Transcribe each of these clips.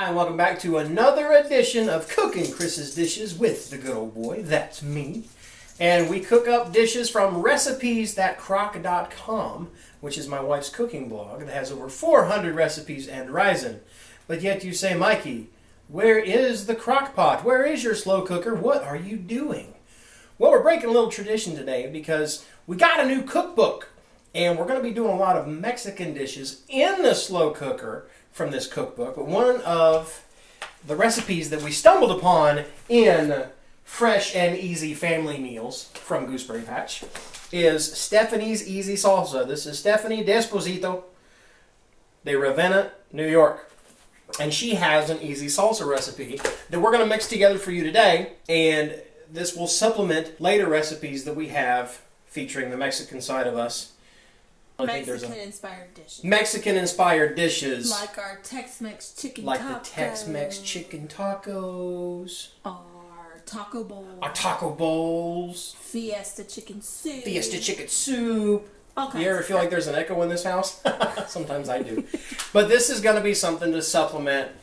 Hi, and welcome back to another edition of Cooking Chris's Dishes with the good old boy. That's me. And we cook up dishes from recipes.crock.com, which is my wife's cooking blog that has over 400 recipes and rising. But yet you say, Mikey, where is the crock pot? Where is your slow cooker? What are you doing? Well, we're breaking a little tradition today because we got a new cookbook. And we're going to be doing a lot of Mexican dishes in the slow cooker from this cookbook. But one of the recipes that we stumbled upon in Fresh and Easy Family Meals from Gooseberry Patch is Stephanie's Easy Salsa. This is Stephanie Desposito de Ravenna, New York. And she has an easy salsa recipe that we're going to mix together for you today. And this will supplement later recipes that we have featuring the Mexican side of us. Mexican-inspired dishes. Mexican-inspired dishes. Like our Tex-Mex chicken tacos. Like the Tex-Mex chicken tacos. Our taco bowls. Our taco bowls. Fiesta chicken soup. Fiesta chicken soup. Okay. You ever feel like there's an echo in this house? Sometimes I do. But this is going to be something to supplement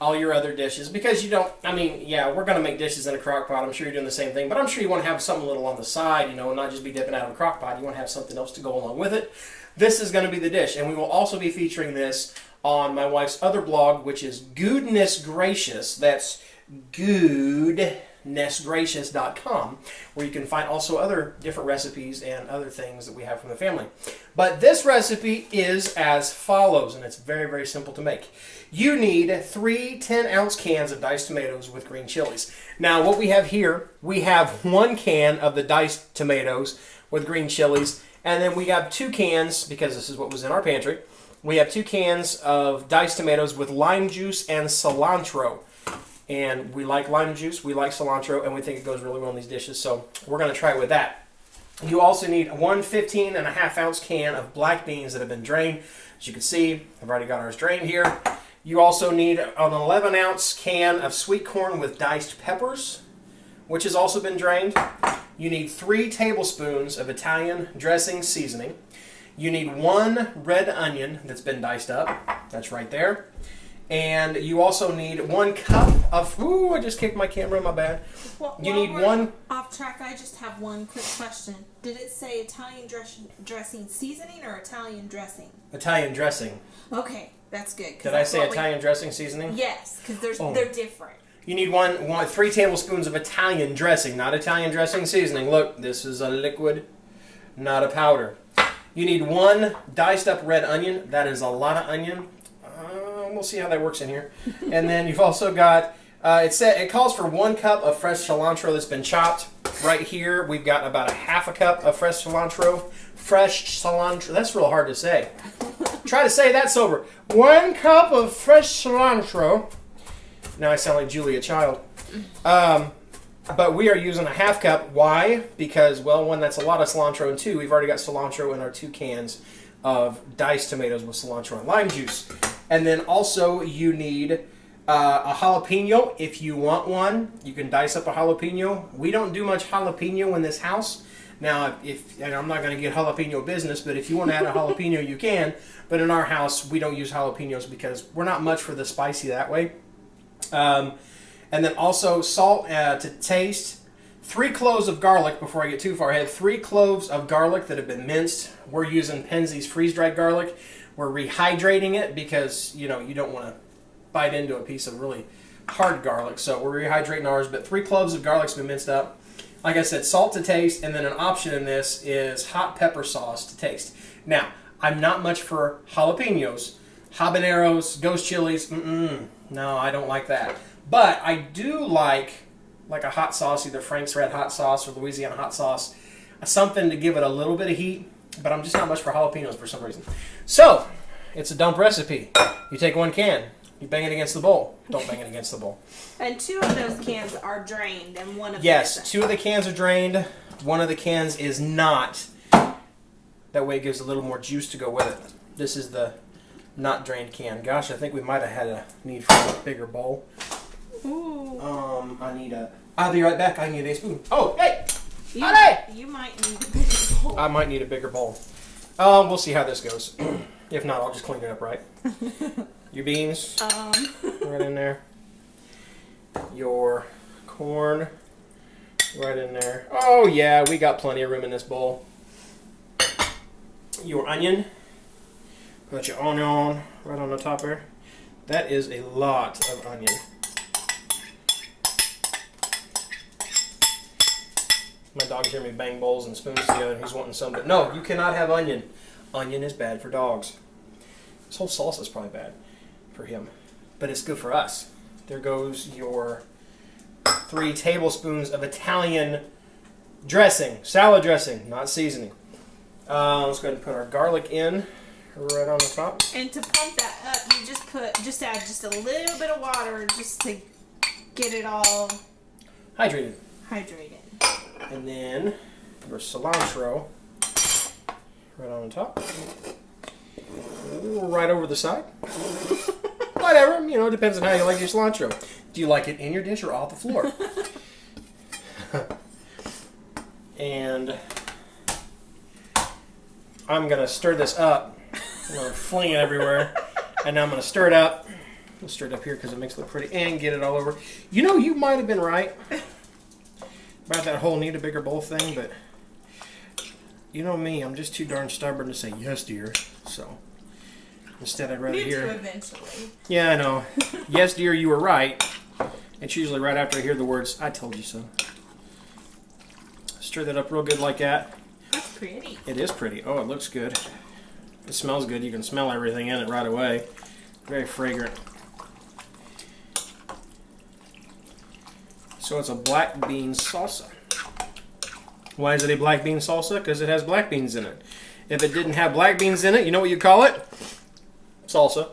all your other dishes because you don't, we're going to make dishes in a crock pot. I'm sure you're doing the same thing, but I'm sure you want to have something a little on the side, and not just be dipping out of a crock pot. You want to have something else to go along with it. This is going to be the dish, and we will also be featuring this on my wife's other blog, which is Goodness Gracious. That's goodnessgracious.com, where you can find also other different recipes and other things that we have from the family. But this recipe is as follows, and it's very, very simple to make. You need 3 10-ounce cans of diced tomatoes with green chilies. Now, what we have here, we have 1 can of the diced tomatoes with green chilies, and then we have 2 cans, because this is what was in our pantry, we have 2 cans of diced tomatoes with lime juice and cilantro. And we like lime juice, we like cilantro, and we think it goes really well in these dishes, so we're going to try it with that. You also need 1 15.5-ounce can of black beans that have been drained. As you can see, I've already got ours drained here. You also need an 11-ounce can of sweet corn with diced peppers, which has also been drained. You need 3 tablespoons of Italian dressing seasoning. You need 1 red onion that's been diced up. That's right there. And you also need 1 cup of... Ooh, I just kicked my camera, my bad. Well, you need 1... Off track, I just have one quick question. Did it say Italian dressing seasoning or Italian dressing? Italian dressing. Okay, that's good. Did I say Italian dressing seasoning? Yes, because they're different. You need 3 tablespoons of Italian dressing, not Italian dressing seasoning. Look, this is a liquid, not a powder. You need 1 diced up red onion. That is a lot of onion. We'll see how that works in here. And then you've also got, it calls for 1 cup of fresh cilantro that's been chopped. Right here, we've got about a half a cup of fresh cilantro. Fresh cilantro, that's real hard to say. Try to say that sober. 1 cup of fresh cilantro. Now I sound like Julia Child. But we are using a half cup. Why? Because, well, 1, that's a lot of cilantro, and 2, we've already got cilantro in our 2 cans of diced tomatoes with cilantro and lime juice. And then also you need a jalapeno. If you want one, you can dice up a jalapeno. We don't do much jalapeno in this house. Now, and I'm not going to get jalapeno business, but if you want to add a jalapeno, you can. But in our house, we don't use jalapenos because we're not much for the spicy that way. And then also salt to taste. 3 cloves of garlic, before I get too far ahead. 3 cloves of garlic that have been minced. We're using Penzeys freeze-dried garlic. We're rehydrating it because, you don't want to bite into a piece of really hard garlic. So we're rehydrating ours, but 3 cloves of garlic's been minced up. Like I said, salt to taste, and then an option in this is hot pepper sauce to taste. Now, I'm not much for jalapenos. Habaneros, ghost chilies, no, I don't like that. But I do like a hot sauce, either Frank's Red Hot Sauce or Louisiana Hot Sauce. Something to give it a little bit of heat. But I'm just not much for jalapenos for some reason. So, it's a dump recipe. You take 1 can, you bang it against the bowl. Don't bang it against the bowl. And 2 of those cans are drained, and 1 of them Yes, 2 of the cans are drained. 1 of the cans is not. That way it gives a little more juice to go with it. This is the not drained can. Gosh, I think we might have had a need for a bigger bowl. Ooh. I'll be right back. I need a spoon. Oh, hey! You might need a bigger bowl. I might need a bigger bowl. We'll see how this goes. If not, I'll just clean it up right. Your beans. right in there. Your corn right in there. Oh yeah, we got plenty of room in this bowl. Your onion. Put your onion right on the top there. That is a lot of onion. My dog's hear me bang bowls and spoons together. He's wanting some, but no, you cannot have onion. Onion is bad for dogs. This whole salsa is probably bad for him, but it's good for us. There goes your 3 tablespoons of Italian dressing, salad dressing, not seasoning. Let's go ahead and put our garlic in right on the top. And to pump that up, you just add just a little bit of water just to get it all Hydrated. And then your cilantro right on the top. Right over the side. Whatever, you know, it depends on how you like your cilantro. Do you like it in your dish or off the floor? And I'm going to stir this up. I'm going to fling it everywhere. And now I'm going to stir it up. I'll stir it up here because it makes it look pretty and get it all over. You know, you might have been right about that whole need a bigger bowl thing, but you know me, I'm just too darn stubborn to say yes, dear. So instead, I'd rather hear. Eventually. Yeah, I know. Yes, dear, you were right. It's usually right after I hear the words, I told you so. Stir that up real good like that. That's pretty. It is pretty. Oh, it looks good. It smells good. You can smell everything in it right away. Very fragrant. So it's a black bean salsa. Why is it a black bean salsa? Because it has black beans in it. If it didn't have black beans in it, you know what you call it? Salsa.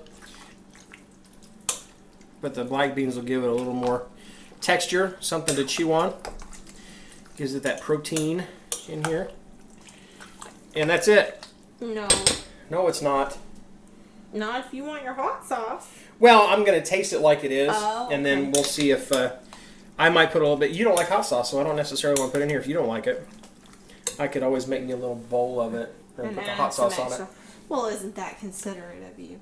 But the black beans will give it a little more texture, something to chew on. Gives it that protein in here. And that's it. No. No, it's not. Not if you want your hot sauce. Well, I'm going to taste it like it is. Oh, and then we'll see if I might put a little bit. You don't like hot sauce, so I don't necessarily want to put it in here if you don't like it. I could always make me a little bowl of it and put the hot sauce on it. Well, isn't that considerate of you?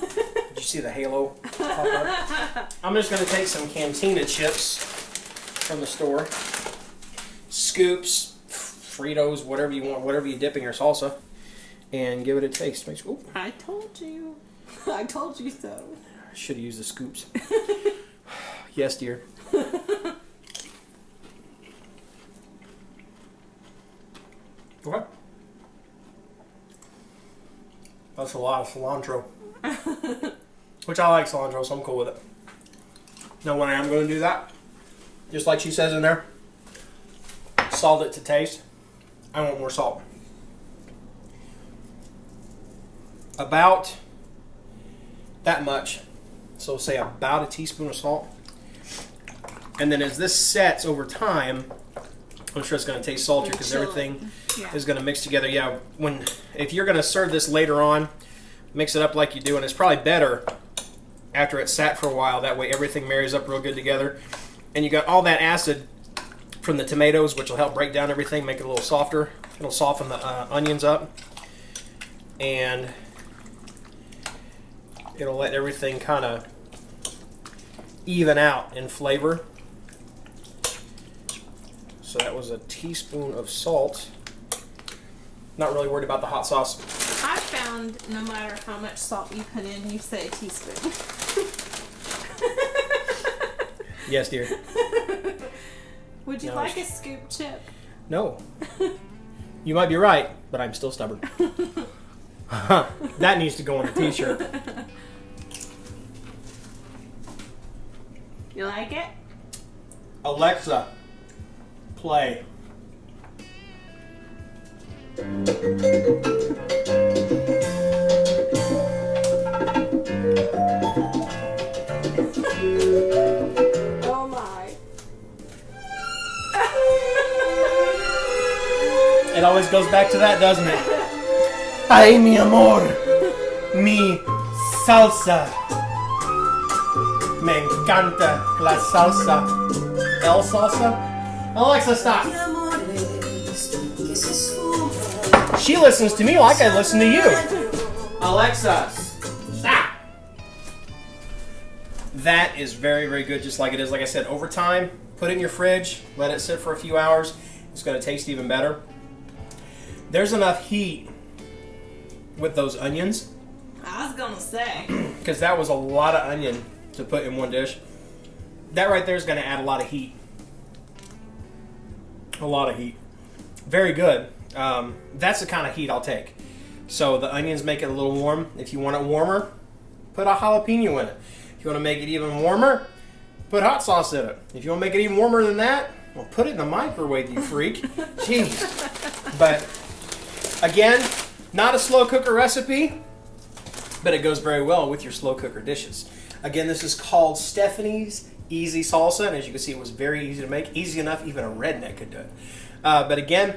Did you see the halo pop up? I'm just going to take some Cantina chips from the store. Scoops, Fritos, whatever you want, whatever you dip in your salsa, and give it a taste. Make sure, I told you. I told you so. I should have used the scoops. Yes, dear. Okay. That's a lot of cilantro. Which I like cilantro, so I'm cool with it. Now when I am going to do that, just like she says in there, salt it to taste. I want more salt. About that much. So say about a teaspoon of salt. And then as this sets over time, I'm sure it's going to taste saltier because everything is going to mix together. Yeah, if you're going to serve this later on, mix it up like you do, and it's probably better after it's sat for a while. That way everything marries up real good together. And you got all that acid from the tomatoes, which will help break down everything, make it a little softer. It'll soften the onions up. And it'll let everything kind of even out in flavor. So that was a teaspoon of salt. Not really worried about the hot sauce. I found no matter how much salt you put in, you say a teaspoon. Yes, dear. Would you like a scoop chip? No. You might be right, but I'm still stubborn. That needs to go on a t-shirt. You like it? Alexa, play. Oh my. It always goes back to that, doesn't it? Ay, mi amor, mi salsa. Me encanta la salsa. El salsa? Alexa, stop. She listens to me like I listen to you. Alexa, stop. That is very, very good, just like it is. Like I said, over time, put it in your fridge, let it sit for a few hours. It's going to taste even better. There's enough heat with those onions. I was gonna say. Because that was a lot of onion to put in one dish. That right there is going to add a lot of heat. A lot of heat. Very good. That's the kind of heat I'll take. So the onions make it a little warm. If you want it warmer, put a jalapeno in it. If you want to make it even warmer, put hot sauce in it. If you want to make it even warmer than that, well, put it in the microwave, you freak. Jeez. But again, not a slow cooker recipe, but it goes very well with your slow cooker dishes. Again, this is called Stephanie's Easy Salsa, and as you can see, it was very easy to make. Easy enough, even a redneck could do it. But again,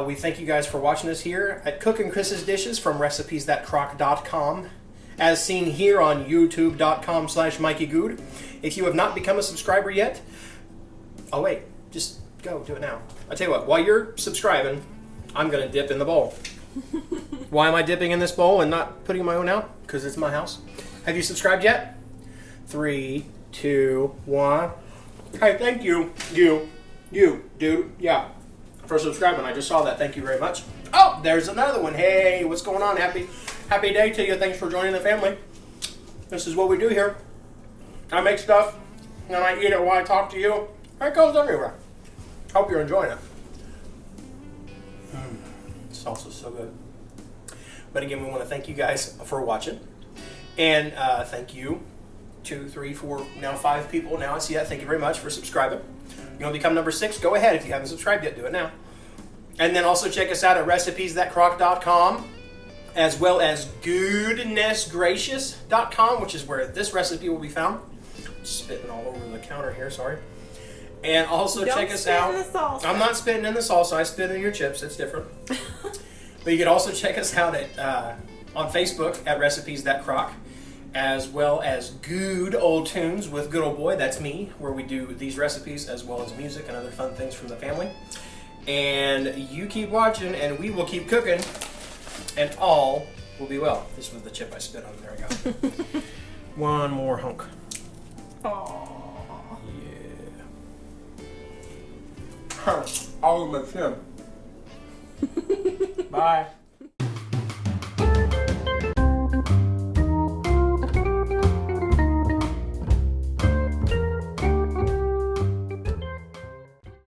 we thank you guys for watching us here at Cookin' Chris's Dishes from recipesthatcrock.com, as seen here on youtube.com/MikeyGoode. If you have not become a subscriber yet, oh wait, just go do it now. I tell you what, while you're subscribing, I'm going to dip in the bowl. Why am I dipping in this bowl and not putting my own out? Because it's my house. Have you subscribed yet? 3, 2, 1. Hey, thank you, dude, yeah, for subscribing. I just saw that. Thank you very much. Oh, there's another one. Hey, what's going on? Happy day to you. Thanks for joining the family. This is what we do here. I make stuff, and I eat it while I talk to you. It goes everywhere. Hope you're enjoying it. Salsa's so good. But again, we want to thank you guys for watching. And thank you, 2, 3, 4, now 5 people. Now I see that. Thank you very much for subscribing. You want to become number 6? Go ahead. If you haven't subscribed yet, do it now. And then also check us out at recipesthatcrock.com, as well as goodnessgracious.com, which is where this recipe will be found. Spitting all over the counter here, sorry. And also check us out. I'm not spitting in the salsa. I spit in your chips. It's different. But you can also check us out at on Facebook at Recipes That Crock, as well as Good Old Tunes with Good Old Boy. That's me, where we do these recipes as well as music and other fun things from the family. And you keep watching, and we will keep cooking, and all will be well. This was the chip I spit on. There we go. One more hunk. Aww. Yeah. All of my him. Bye.